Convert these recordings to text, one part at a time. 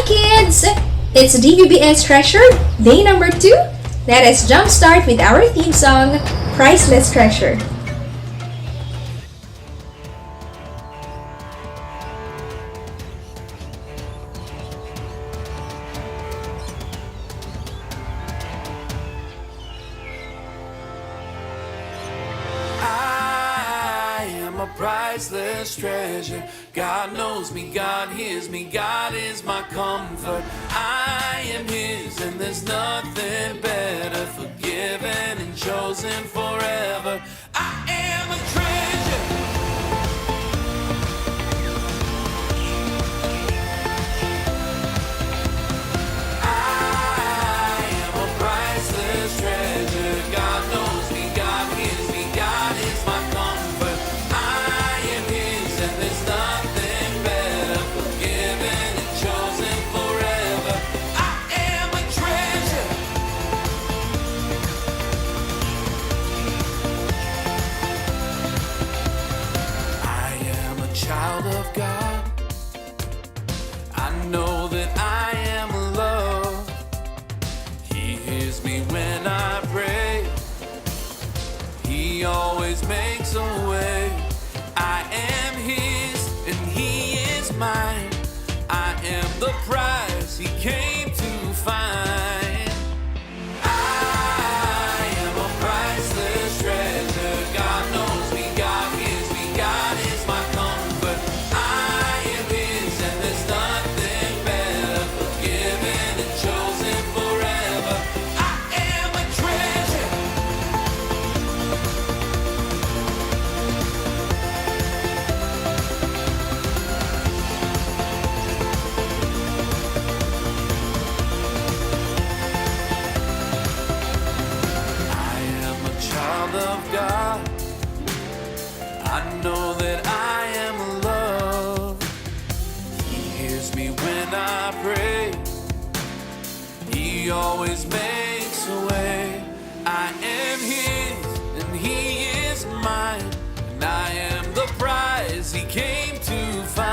kids! It's Dvbs Treasure, day number 2. Let us jumpstart with our theme song, Priceless Treasure. Priceless treasure. God knows me, God hears me, God is my comfort. I am His and there's nothing better. Forgiven and chosen forever. I am a treasure. I am a priceless treasure. God knows me, God hears me, God is my comfort. Child of God, I know that I am loved. He hears me when I pray. He always makes a way. I am His and He is mine. I am the prize He came to find. I am a priceless treasure. God knows me, God hears me, God is my comfort. I am His and there's nothing better. Forgiven and chosen forever. I am a treasure. I am a child of God. I know that I am loved. He hears me when I pray. He always makes a way. I am His and He is mine. And I am the prize He came to find.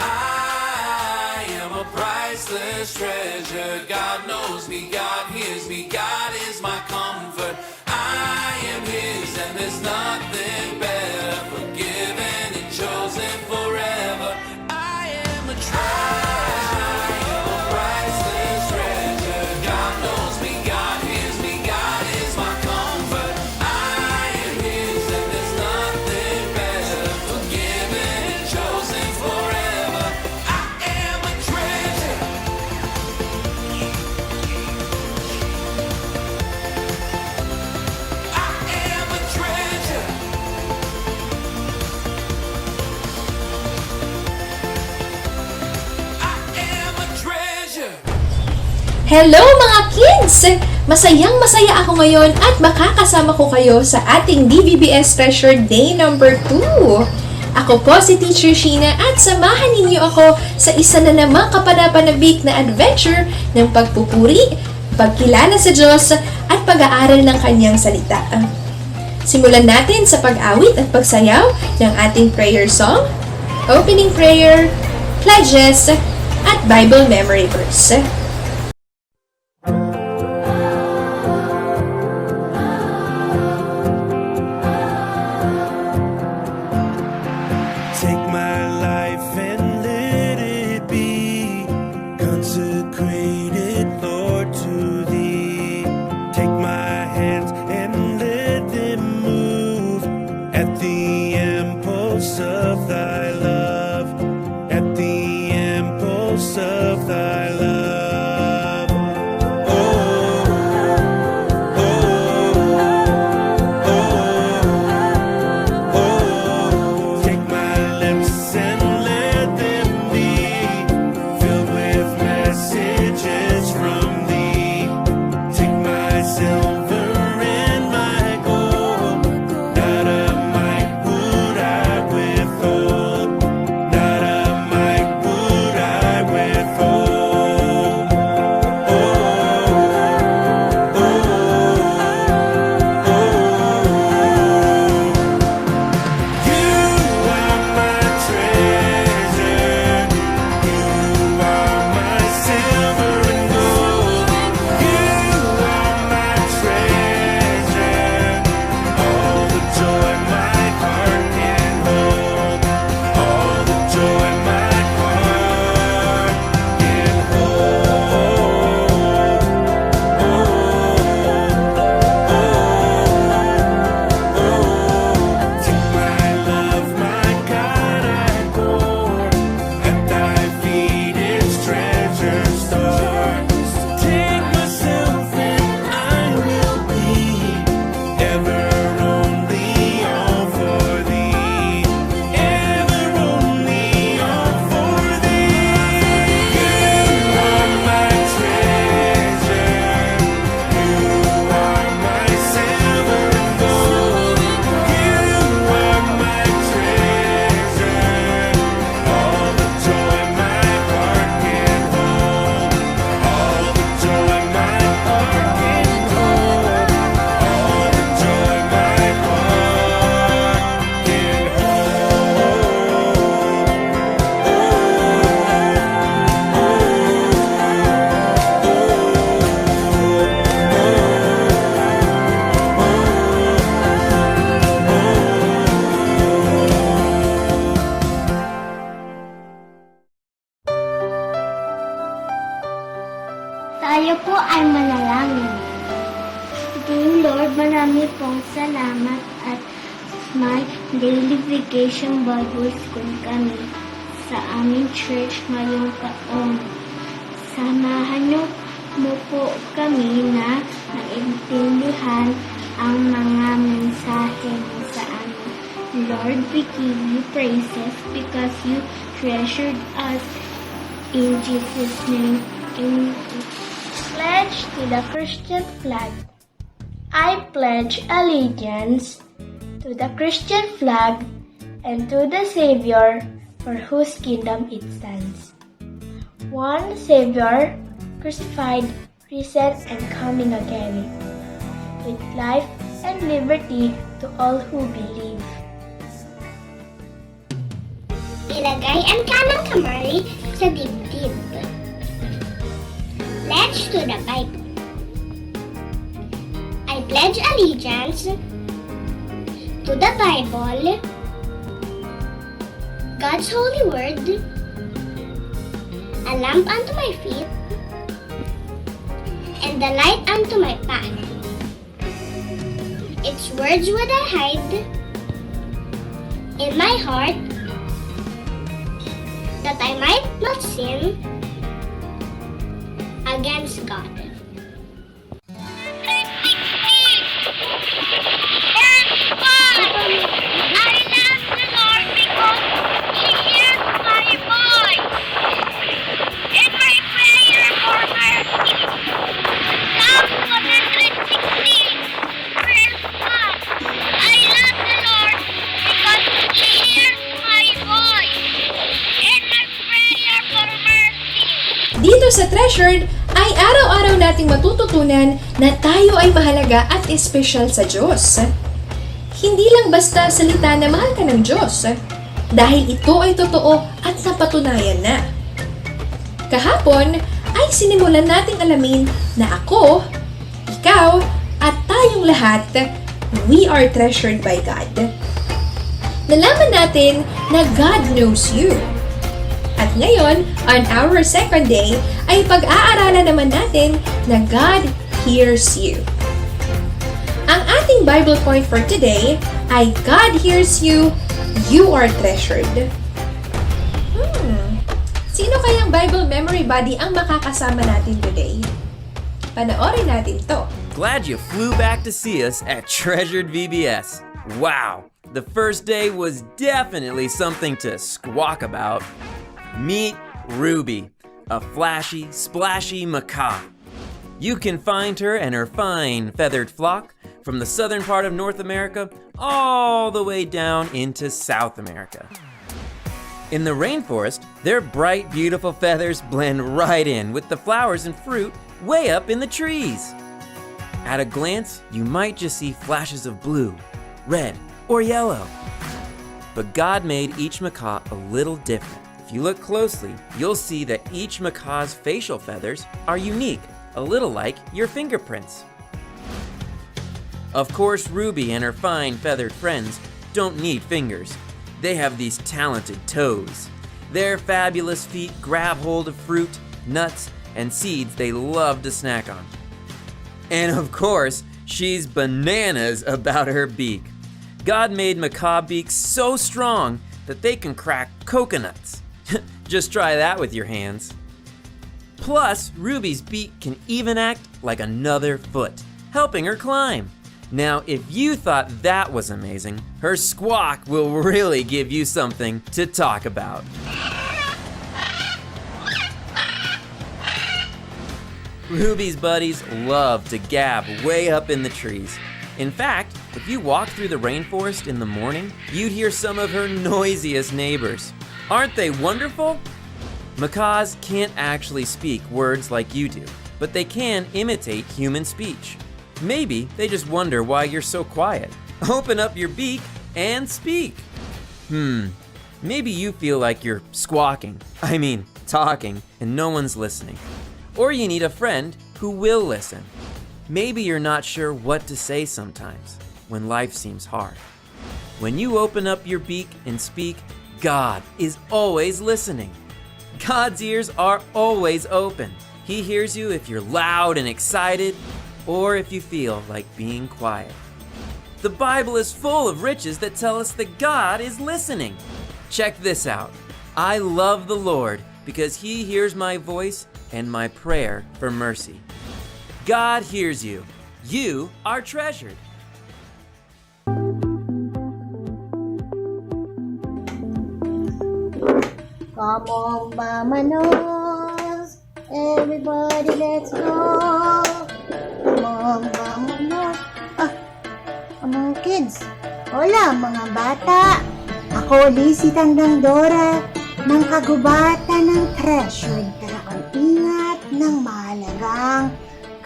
I am a priceless treasure. God knows me, God hears me, God is my comfort. I am His and there's nothing better. Forgiven and chosen forever. I am a treasure. I am a priceless treasure. God knows me, God hears me, God is my comfort. I am His and there's nothing better. Forgiven and chosen forever. I am a treasure. I am a treasure. I am a treasure. Hello mga kids! Masayang-masaya ako ngayon at makakasama ko kayo sa ating Dvbs Treasure Day number 2. Ako po si Teacher Sheena at samahan ninyo ako sa isa na namang kapanapanabik na adventure ng pagpupuri, pagkilala sa Diyos at pag-aaral ng Kanyang salita. Simulan natin sa pag-awit at pagsayaw ng ating prayer song, opening prayer, pledges, at Bible memory verse. Take my life and let it be consecrated, Lord, to Thee. Take my hands and let them move at the impulse of Thy love, at the impulse of Thy love. Lord, marami pong salamat at may daily vacation Bible School kami sa aming church ngayong taon. Samahan niyo mo po kami na maintindihan ang mga mensahe mo sa amin. Lord, we give you praises because you treasured us. In Jesus' name, amen. Pledge to the Christian flag. I pledge allegiance to the Christian flag and to the Savior for whose kingdom it stands. One Savior, crucified, risen, and coming again, with life and liberty to all who believe. Ilagay ang kanang kamay sa dibdib. Pledge to the Bible. I pledge allegiance to the Bible, God's holy word, a lamp unto my feet, and the light unto my path. Its words would I hide in my heart, that I might not sin against God. Dito sa Treasured ay araw-araw nating matututunan na tayo ay mahalaga at espesyal sa Diyos. Hindi lang basta salita na mahal ka ng Diyos, dahil ito ay totoo at napatunayan na. Kahapon ay sinimulan nating alamin na ako, ikaw, at tayong lahat, we are treasured by God. Nalaman natin na God knows you. At ngayon, on our second day, ay pag-aaralan naman natin na God hears you. Ang ating Bible point for today ay God hears you, you are treasured. Sino kayang Bible memory buddy ang makakasama natin today? Panoorin natin to. Glad you flew back to see us at Treasured VBS. Wow, the first day was definitely something to squawk about. Meet Ruby, a flashy, splashy macaw. You can find her and her fine feathered flock from the southern part of North America all the way down into South America. In the rainforest, their bright, beautiful feathers blend right in with the flowers and fruit way up in the trees. At a glance, you might just see flashes of blue, red, or yellow. But God made each macaw a little different. If you look closely, you'll see that each macaw's facial feathers are unique, a little like your fingerprints. Of course, Ruby and her fine feathered friends don't need fingers. They have these talented toes. Their fabulous feet grab hold of fruit, nuts, and seeds they love to snack on. And of course, she's bananas about her beak. God made macaw beaks so strong that they can crack coconuts. Just try that with your hands. Plus, Ruby's beak can even act like another foot, helping her climb. Now, if you thought that was amazing, her squawk will really give you something to talk about. Ruby's buddies love to gab way up in the trees. In fact, if you walk through the rainforest in the morning, you'd hear some of her noisiest neighbors. Aren't they wonderful? Macaws can't actually speak words like you do, but they can imitate human speech. Maybe they just wonder why you're so quiet. Open up your beak and speak. Maybe you feel like you're talking, and no one's listening. Or you need a friend who will listen. Maybe you're not sure what to say sometimes when life seems hard. When you open up your beak and speak, God is always listening. God's ears are always open. He hears you if you're loud and excited, or if you feel like being quiet. The Bible is full of riches that tell us that God is listening. Check this out. I love the Lord because He hears my voice and my prayer for mercy. God hears you. You are treasured. Come on, Vamanos. Everybody, let's go. Come on, Vamanos. Mga kids. Hola, mga bata. Ako ulit si Tandang Dora ng kagubatan ng treasured ingat ng mahalagang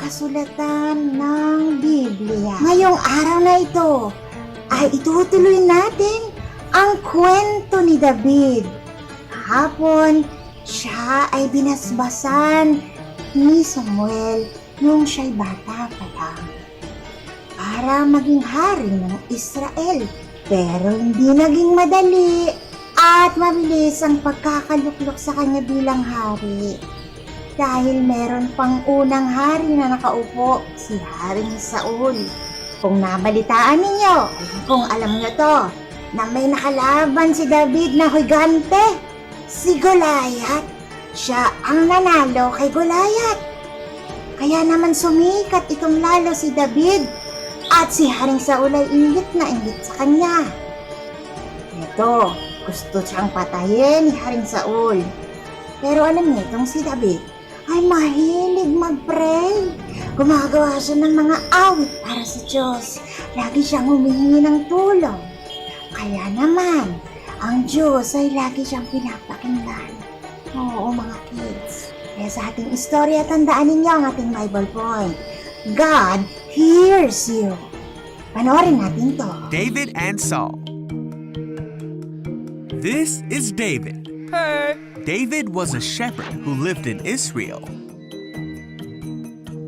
kasulatan ng Biblia. Ngayong araw na ito ay itutuloy natin ang kwento ni David. Kahapon, siya ay binasbasan ni Samuel nung siya'y bata pa lang para maging hari ng Israel. Pero hindi naging madali at mabilis ang pagkakaluklok sa kanya bilang hari. Dahil meron pang unang hari na nakaupo, si Haring Saul. Kung nabalitaan ninyo, kung alam nyo to, na may nakalaban si David na higante, si Goliath. Siya ang nanalo kay Goliath. Kaya naman sumikat itong lalo si David at si Haring Saul ay inggit na inggit sa kanya. Ito, gusto siyang patayin ni Haring Saul. Pero alam niyo, itong si David ay mahilig mag-pray. Gumagawa siya ng mga awit para sa Diyos. Lagi siyang humihingi ng tulong. Kaya naman, ang Diyos ay lagi siyang pinapakinggan. Oo, mga kids. Kaya sa ating istorya, tandaan ninyo ang ating Bible point. God hears you. Panoorin natin to. David and Saul. This is David. Hey! David was a shepherd who lived in Israel.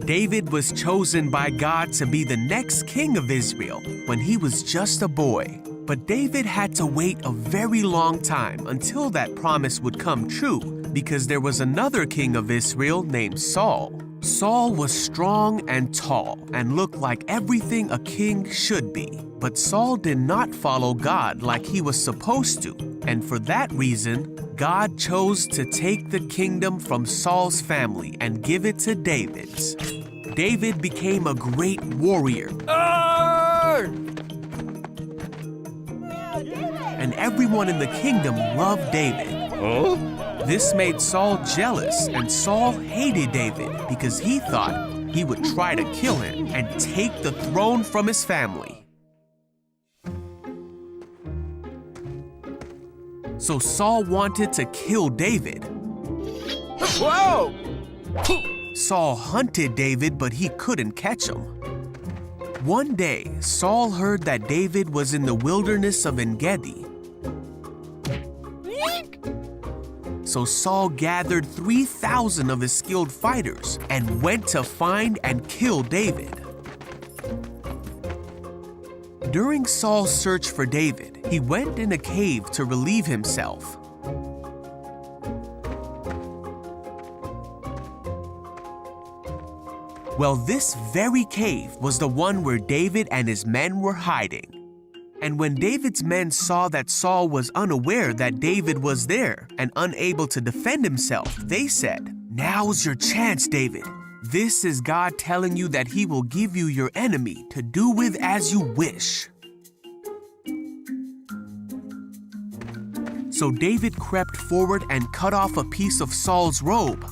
David was chosen by God to be the next king of Israel when he was just a boy. But David had to wait a very long time until that promise would come true because there was another king of Israel named Saul. Saul was strong and tall and looked like everything a king should be. But Saul did not follow God like he was supposed to, and for that reason, God chose to take the kingdom from Saul's family and give it to David's. David became a great warrior. And everyone in the kingdom loved David. This made Saul jealous, and Saul hated David because he thought he would try to kill him and take the throne from his family. So Saul wanted to kill David. Whoa! Saul hunted David, but he couldn't catch him. One day, Saul heard that David was in the wilderness of En-Gedi. So Saul gathered 3,000 of his skilled fighters and went to find and kill David. During Saul's search for David, he went in a cave to relieve himself. Well, this very cave was the one where David and his men were hiding. And when David's men saw that Saul was unaware that David was there and unable to defend himself, they said, "Now's your chance, David. This is God telling you that He will give you your enemy to do with as you wish." So David crept forward and cut off a piece of Saul's robe.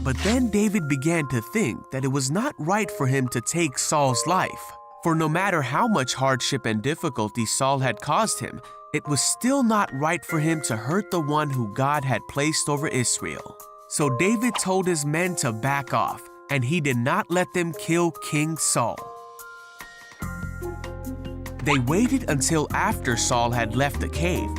But then David began to think that it was not right for him to take Saul's life. For no matter how much hardship and difficulty Saul had caused him, it was still not right for him to hurt the one who God had placed over Israel. So David told his men to back off, and he did not let them kill King Saul. They waited until after Saul had left the cave.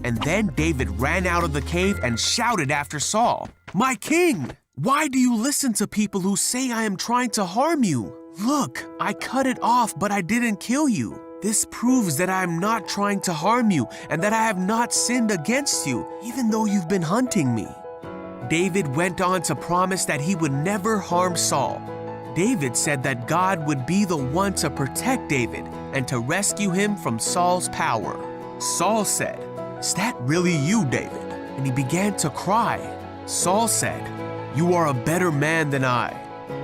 And then David ran out of the cave and shouted after Saul, "My king! Why do you listen to people who say I am trying to harm you? Look, I cut it off, but I didn't kill you. This proves that I am not trying to harm you and that I have not sinned against you, even though you've been hunting me." David went on to promise that he would never harm Saul. David said that God would be the one to protect David and to rescue him from Saul's power. Saul said, "Is that really you, David?" And he began to cry. Saul said, "You are a better man than I.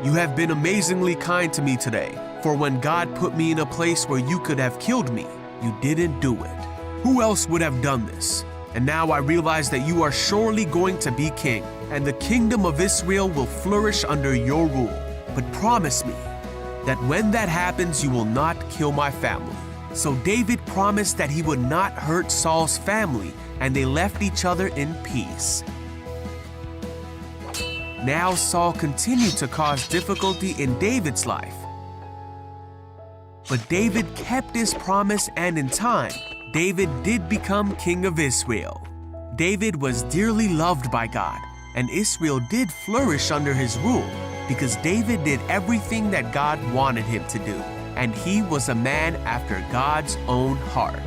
You have been amazingly kind to me today, for when God put me in a place where you could have killed me, you didn't do it. Who else would have done this? And now I realize that you are surely going to be king, and the kingdom of Israel will flourish under your rule. But promise me that when that happens, you will not kill my family." So David promised that he would not hurt Saul's family, and they left each other in peace. Now Saul continued to cause difficulty in David's life. But David kept his promise, and in time, David did become king of Israel. David was dearly loved by God, and Israel did flourish under his rule because David did everything that God wanted him to do, and he was a man after God's own heart.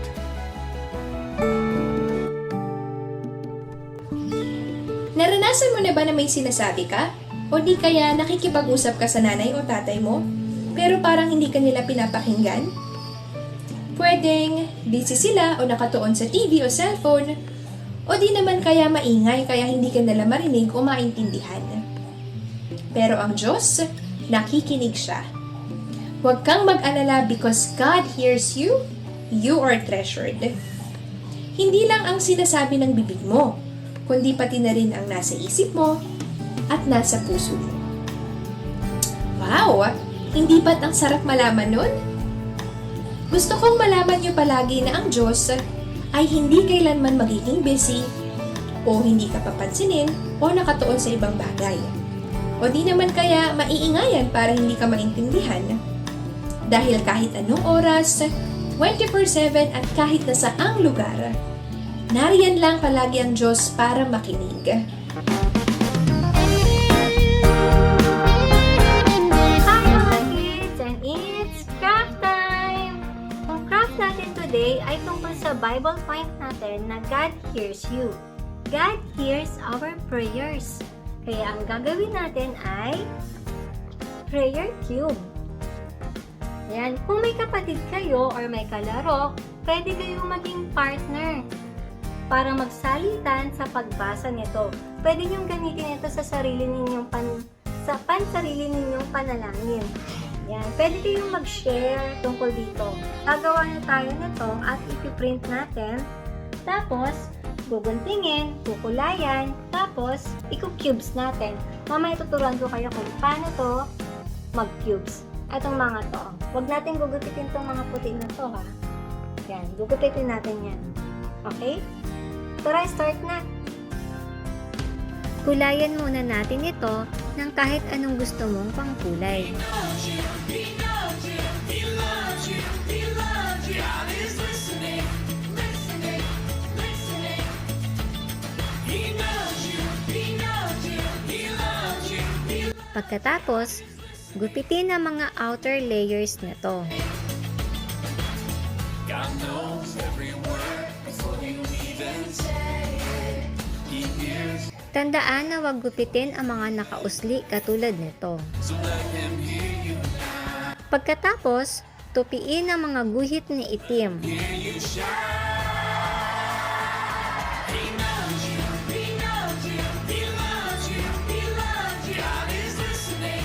Naranasan mo na ba na may sinasabi ka? O di kaya nakikipag-usap ka sa nanay o tatay mo, pero parang hindi ka nila pinapakinggan? Pwedeng busy sila o nakatuon sa TV o cellphone, o di naman kaya maingay kaya hindi ka nila marinig o maintindihan. Pero ang Diyos, nakikinig siya. Huwag kang mag-alala because God hears you, you are treasured. Hindi lang ang sinasabi ng bibig mo, kundi pati na rin ang nasa isip mo at nasa puso mo. Wow! Hindi ba't ang sarap malaman nun? Gusto kong malaman niyo palagi na ang Diyos ay hindi kailanman magiging busy o hindi ka papansinin o nakatuon sa ibang bagay. O di naman kaya maiingayan para hindi ka maintindihan. Dahil kahit anong oras, 24/7 at kahit na saang lugar, nariyan lang palagi ang Diyos para makinig. Hi mga kids! And it's craft time! Ang craft natin today ay tungkol sa Bible point natin na God hears you. God hears our prayers. Kaya ang gagawin natin ay prayer cube. Yan, kung may kapatid kayo or may kalaro, pwede kayong maging partner para magsalitan sa pagbasa nito. Pwede niyong gamitin ito sa sarili ninyong pansarili ninyong panalangin. Yan, pwede kayong mag-share tungkol dito. Gagawa na tayo nito at ipiprint natin. Tapos, guguntingin, kukulayan, tapos i-cubes natin. Mamaya tuturuan ko kayo kung paano to mag-cubes. Itong mga to. Huwag natin gugupitin itong mga puti na to ha. Yan, gugupitin natin yan. Okay? Tara, start na! Kulayan muna natin ito ng kahit anong gusto mong pangkulay. Pagkatapos, gupitin ang mga outer layers nito. God knows every word before you even say it. He hears, Tandaan na huwag gupitin ang mga nakausli katulad nito. so let him hear you now. Pagkatapos, tupiin ang mga guhit na itim. Hear you shout. He knows you, he knows you, he loves you, he loves you. God is listening,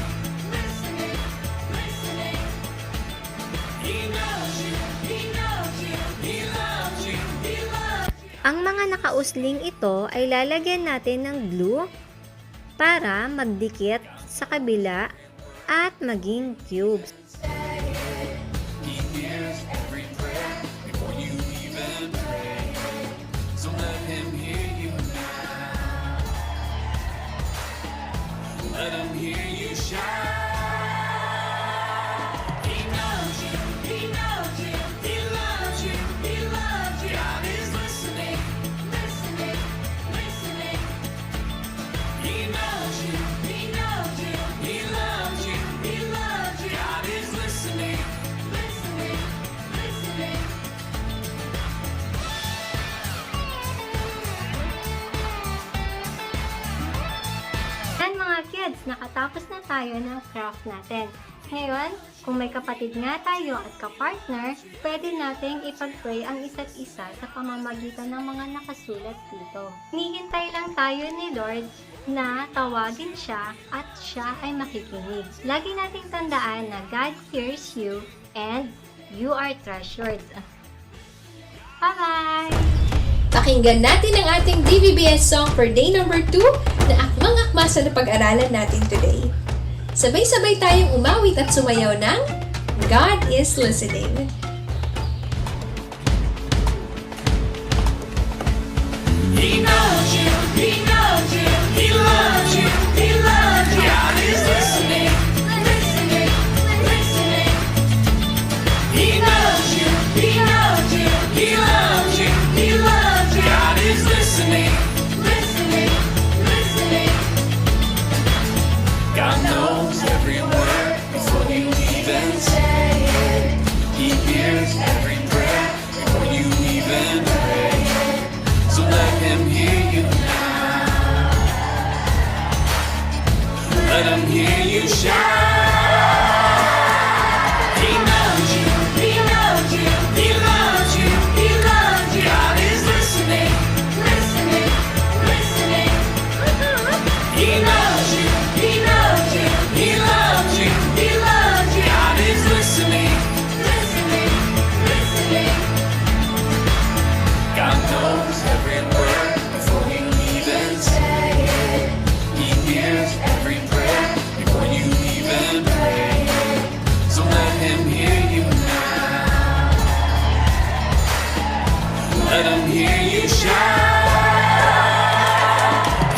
listening, listening. He knows you, he knows you, he loves you, he loves you. Ang mga nakausling ito ay lalagyan natin ng glue para magdikit sa kabila at maging cubes. He hears every prayer before you even pray. So let him hear you now. Let him hear you shout. He knows you, he knows you, he loves you, he loves you. God is listening, listening, listening. He knows you, he knows you, he loves you, he loves you. God is listening, listening, listening. tayo ng craft natin. Ngayon, kung may kapatid nga tayo at kapartner, pwede nating ipag-pray ang isa't isa sa pamamagitan ng mga nakasulat dito. Hinihintay lang tayo ni Lord na tawagin siya at siya ay makikinig. Lagi nating tandaan na God hears you and you are treasured. Bye-bye! Pakinggan natin ang ating DVBS song for day number 2 na akmang-akma sa napag-aralan natin today. Sabay-sabay tayong umawit at sumayaw ng God is Listening. He knows you, he knows you, he loves you, he loves you. God is listening, listening, listening. He knows you, he knows you, he loves you, he loves you. God is listening, listening, listening. God knows every word before you even say it. He hears every prayer before you even pray it. So let him hear you now. Let him hear you shout. He knows you, he knows you, he loves you, he loves you. God is listening, listening, listening. He knows you, he knows you, he loves you, he loves you. God is listening, listening, listening. God knows every word before you even say it. He hears every prayer before you even pray it. So let him hear you now. Let him hear you shout.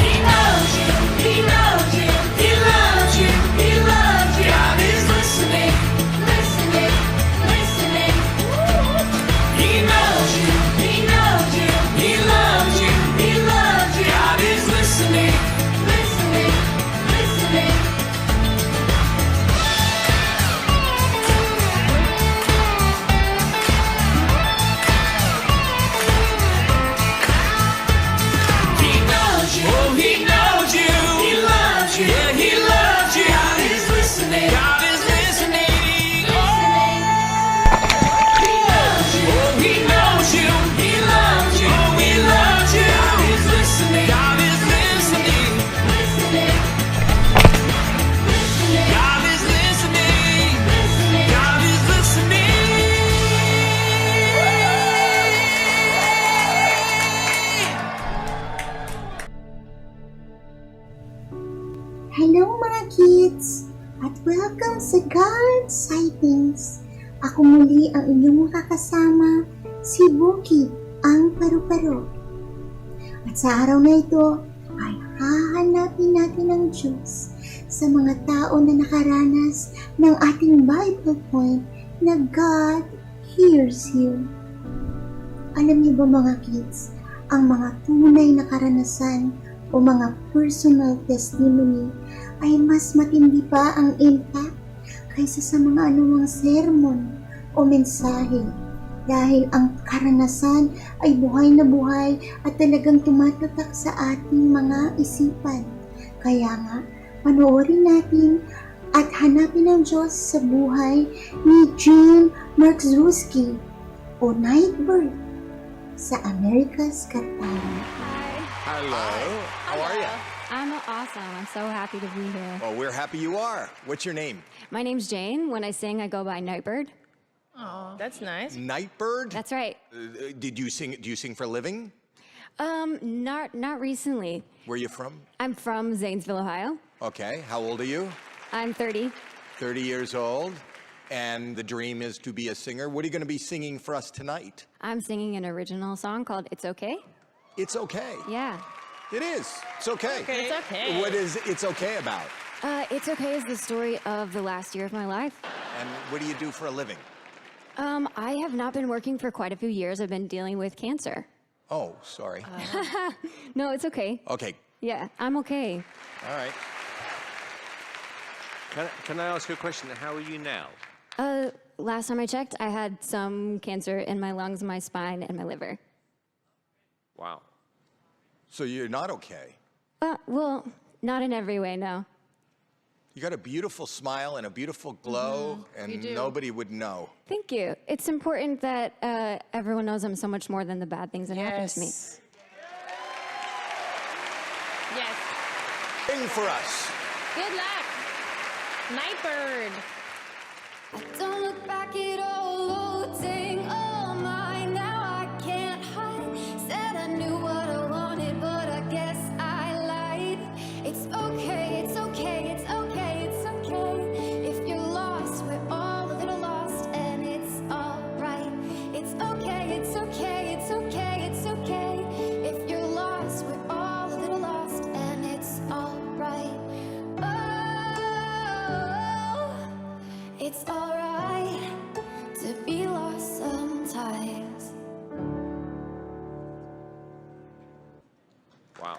He knows you, he knows you, he loves you, he loves you. God is listening, listening, listening. He knows you, he knows you, he loves you, he loves you. God is listening, listening, listening. He knows you, oh, he knows you, he loves you, yeah, he loves you. God is listening, God is listening. Oh. He knows you, oh, he knows you, he loves you, oh, he loves you. God is listening, God is listening, listening, listening. God is listening, listening. God is listening. Hello mga kids! At welcome sa God Sightings! Ako muli ang inyong makakasama, si Buki, ang paru-paro. At sa araw na ito, ay hahanapin natin ang Diyos sa mga tao na nakaranas ng ating Bible point na God hears you. Alam niyo ba mga kids, ang mga tunay na karanasan o mga personal testimony ay mas matindi pa ang impact kaysa sa mga anumang sermon o mensahe dahil ang karanasan ay buhay na buhay at talagang tumatatak sa ating mga isipan. Kaya nga, panoorin natin at hanapin ang Diyos sa buhay ni Jean Markzuski o Nightbird sa America's Got Talent. Hello. How are you? I'm awesome. I'm so happy to be here. Well, we're happy you are. What's your name? My name's Jane. When I sing, I go by Nightbird. Oh, that's nice. Nightbird? That's right. Did you sing? Do you sing for a living? Not recently. Where are you from? I'm from Zanesville, Ohio. Okay. How old are you? I'm 30. 30 years old. And the dream is to be a singer. What are you going to be singing for us tonight? I'm singing an original song called It's Okay. It's okay. Yeah. It is. It's okay. It's okay. What is It's okay about? It's Okay is the story of the last year of my life. And what do you do for a living? I have not been working for quite a few years. I've been dealing with cancer. Oh, sorry. No, it's okay. Okay. Yeah, I'm okay. All right. Can I ask you a question? How are you now? Last time I checked, I had some cancer in my lungs, my spine, and my liver. Wow. So you're not okay. Well, not in every way, no. You got a beautiful smile and a beautiful glow, and nobody would know. Thank you. It's important that everyone knows I'm so much more than the bad things that happen to me. Yes. Sing for us. Good luck. Nightbird. Don't look back at all, loading all mine. Now I can't hide. Said I knew what I wanted, but I guess I lied. It's okay, it's okay, it's okay, it's okay. If you're lost, we're all a little lost, and it's alright. It's okay, it's okay, it's okay, it's okay. If you're lost, we're all a little lost, and it's alright. Oh, it's alright to be lost sometimes. Wow.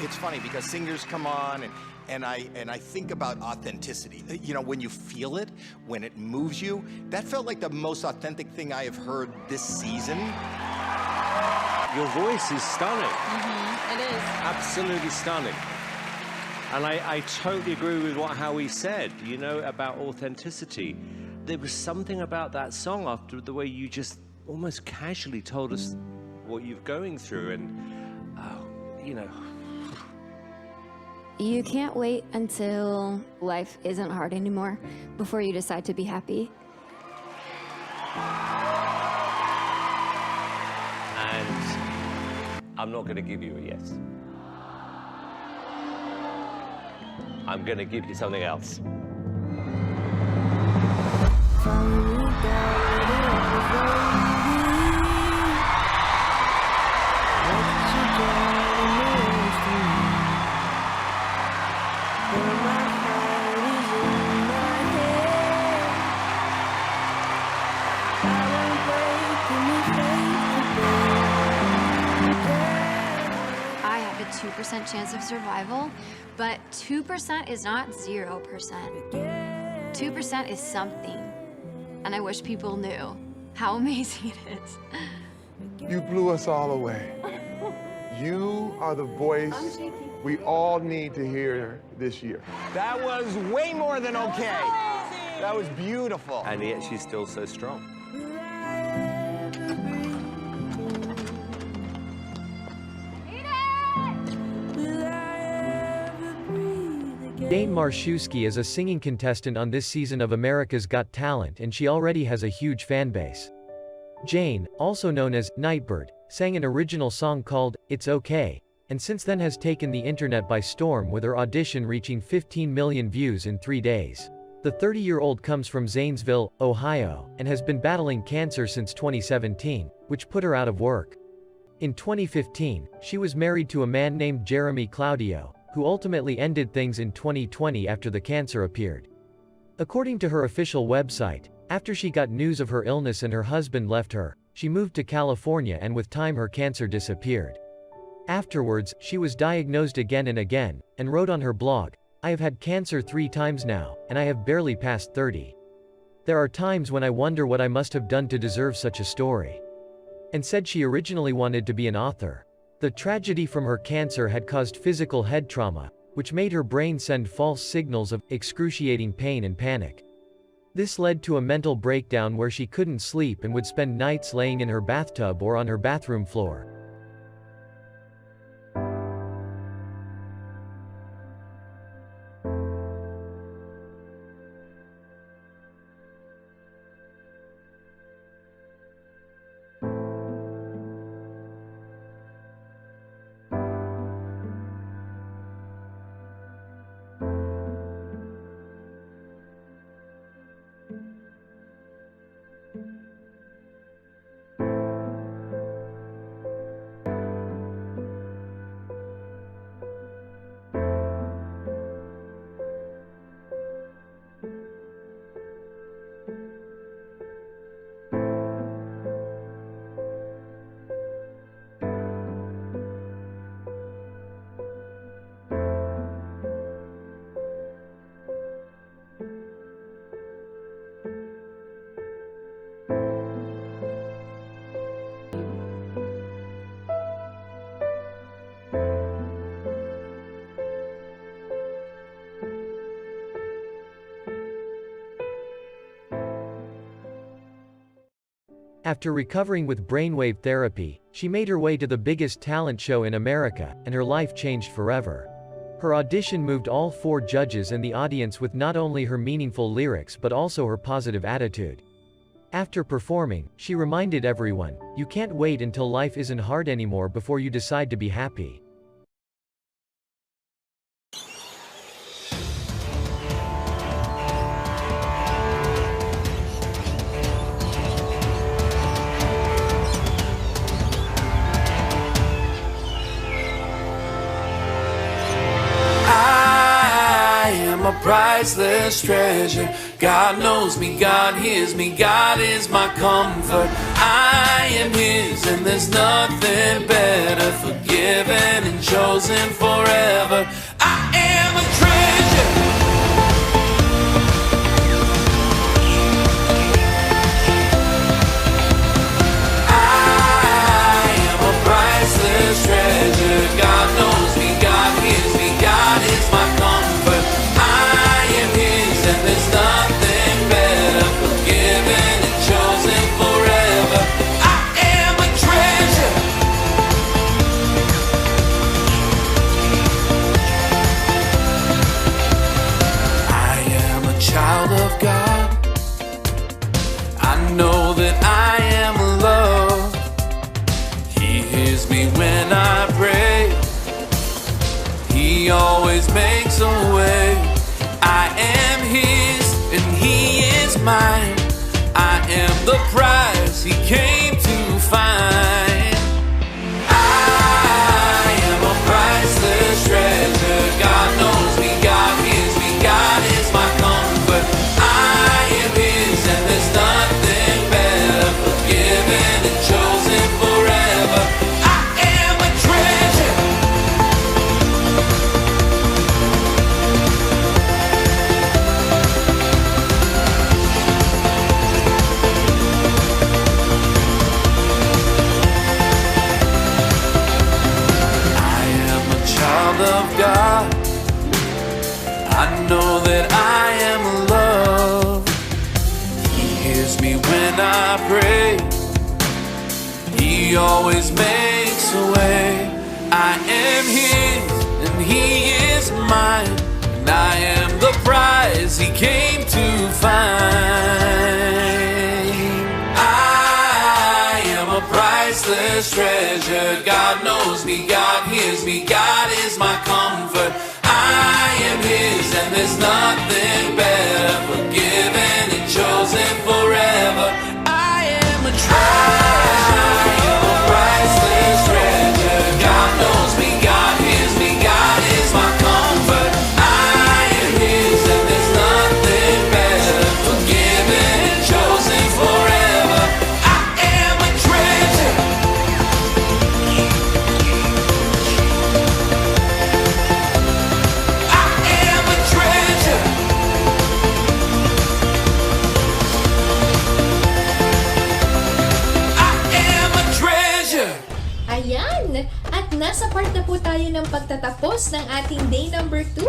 It's funny because singers come on and I think about authenticity. When you feel it, when it moves you, that felt like the most authentic thing I have heard this season. Your voice is stunning. It is. Absolutely stunning. And I totally agree with what Howie said, about authenticity. There was something about that song after the way you just almost casually told us what you're going through and, You can't wait until life isn't hard anymore before you decide to be happy. And I'm not going to give you a yes. I'm going to give you something else. I have a 2% chance of survival, but 2% is not 0%. 2% is something, and I wish people knew how amazing it is. You blew us all away. You are the voice we all need to hear this year. That was way more than okay. That was beautiful. And yet she's still so strong. Jane Marszewski is a singing contestant on this season of America's Got Talent, and she already has a huge fan base. Jane, also known as Nightbird, sang an original song called It's Okay, and since then has taken the internet by storm with her audition reaching 15 million views in 3 days. The 30-year-old comes from Zanesville, Ohio, and has been battling cancer since 2017, which put her out of work. In 2015, she was married to a man named Jeremy Claudio, who ultimately ended things in 2020 after the cancer appeared. According to her official website, after she got news of her illness and her husband left her, she moved to California, and with time her cancer disappeared. Afterwards, she was diagnosed again and again, and wrote on her blog, "I have had cancer 3 times now, and I have barely passed 30. There are times when I wonder what I must have done to deserve such a story." And said she originally wanted to be an author. The tragedy from her cancer had caused physical head trauma, which made her brain send false signals of excruciating pain and panic. This led to a mental breakdown where she couldn't sleep and would spend nights laying in her bathtub or on her bathroom floor. After recovering with brainwave therapy, she made her way to the biggest talent show in America, and her life changed forever. Her audition moved all 4 judges and the audience with not only her meaningful lyrics but also her positive attitude. After performing, she reminded everyone, "You can't wait until life isn't hard anymore before you decide to be happy." A priceless treasure. God knows me, God hears me, God is my comfort. I am His, and there's nothing better. Forgiven and chosen forever. I am a treasure. I am a priceless treasure. God knows me, God hears me, God is my comfort. There's nothing better, forgiven and chosen forever. I am a treasure. I am a child of God. I know that I am loved. He hears me when I pray. He always makes a way. I am His and He is mine. I am the prize He came to find. I am a priceless treasure. God knows me, God hears me, God is my comfort. I am His and there's nothing better. Forgiven and chosen forever. I am a treasure. Of God, I know that I am loved. He hears me when I pray. He always makes a way. I am His and He is mine, and I am the prize He came to find. I am a priceless treasure. God knows me, God hears me, God is my comfort. I am His and there's nothing better. Forgiven and chosen forever. I am a treasure. I am a priceless treasure. God knows me, God hears me, God is my comfort. I am His and there's nothing better. Forgiven and chosen forever. I am a treasure. I am a treasure. I am a treasure. Ayan! At nasa part na po tayo ng pagtatapos ng ating day number 2.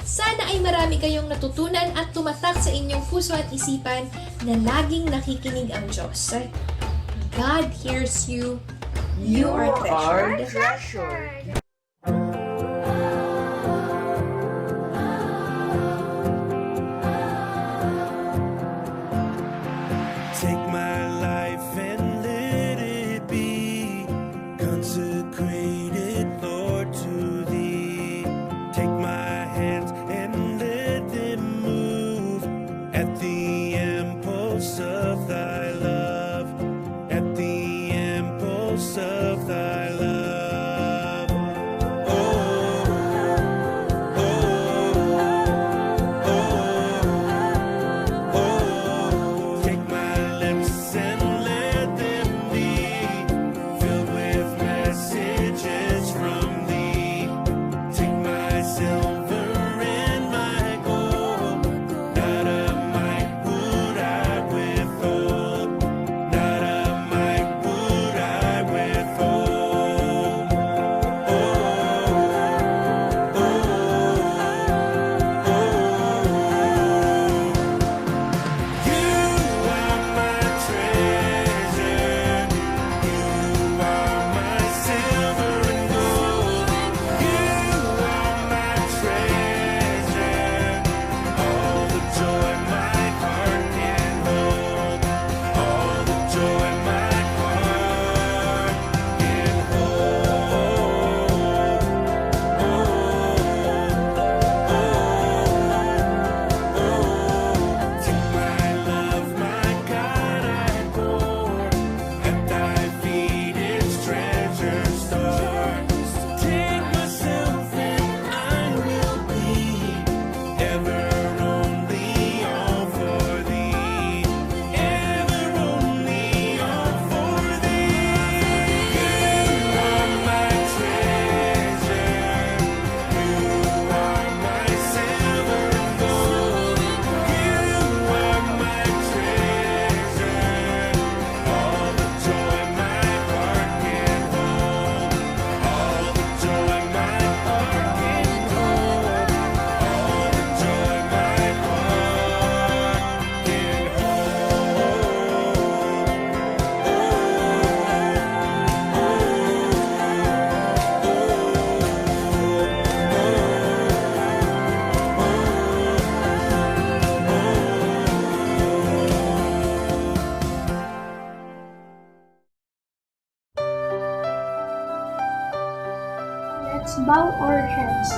Sana ay marami kayong natutunan at tumatak sa inyong puso at isipan na laging nakikinig ang Diyos. God hears you. You are treasured. Take my life and let it be consecrated, Lord, to Thee. Take my hands and let them move at the impulse of Thy love, at the impulse of Thy love. let's bow our heads.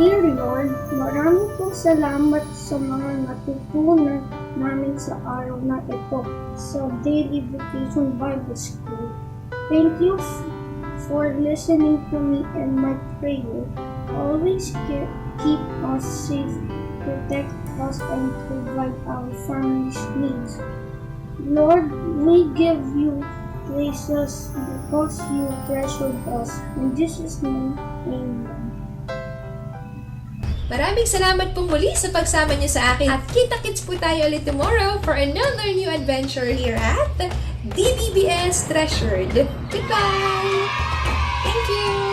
Dear Lord, marami pong salamat sa mga natutunan namin sa araw na ito sa Daily Vacation Bible School. Thank you for listening to me and my prayer. Always keep us safe, protect us, and provide our family's needs. Lord, we give you praises because you treasured us. In Jesus' name, Amen. Maraming salamat po muli sa pagsama niyo sa akin at kita-kits po tayo ulit tomorrow for another new adventure here at Dvbs Treasured. Goodbye! Thank you!